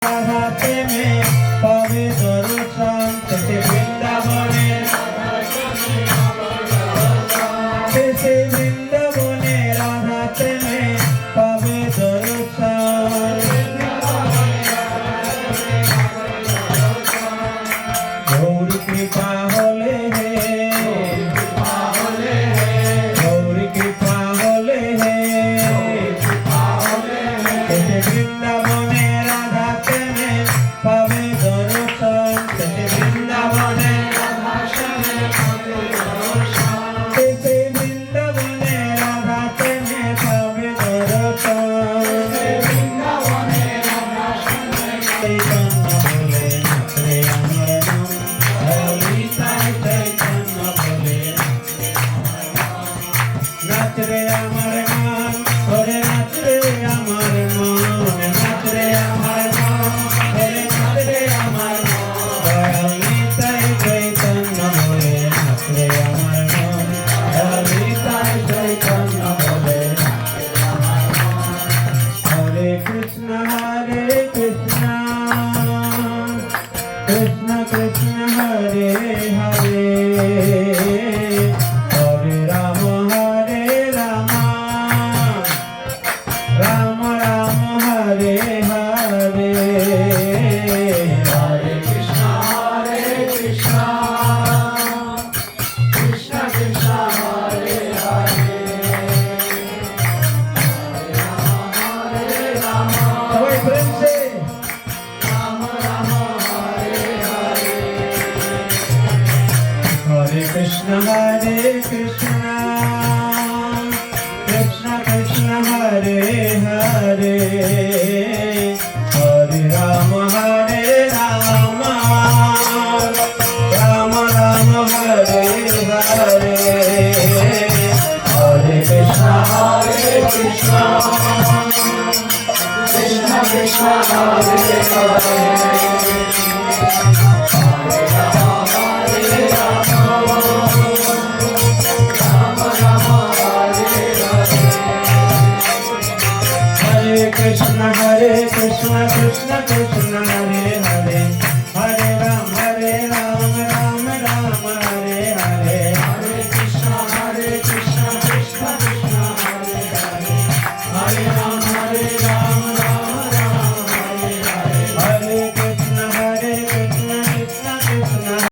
রাধা প্রেমে পাবে দর্শন শেষে বৃন্দাবনে শেষে বৃন্দাবনে রাধা প্রেমে পাবে দর্শন গৌর কৃপা হলে হে গৌর কৃপা হলে হে শেষে বৃন্দাবনে রাধা প্রেমে পাবে দর্শন শেষে বৃন্দাবনে শেষে বৃন্দাবনে রাধা প্রেমে পাবে দর্শন চৈতন্য বলে নাচরে আমার মন ললিতায় চৈতন্য বলে নাচরে আমার মন ওরে নাচরে আমার মন নাচরে আমার মন ওরে নাচরে আমার মন ললিতায় চৈতন্য বলে নাচরে আমার মন ললিতায় চৈতন্য বলে হরে কৃষ্ণ কৃষ্ণ কৃষ্ণ হরে হরে হরে রাম রাম রাম হরে হরে হরে কৃষ্ণ কৃষ্ণ কৃষ্ণ হরে হরে সবাই প্রেম সে Hare Krishna Krishna Krishna Hare Hare Hare Rama Rama Rama Hare Hare Hare Krishna Krishna Krishna Hare Hare Hare Krishna Krishna Krishna Hare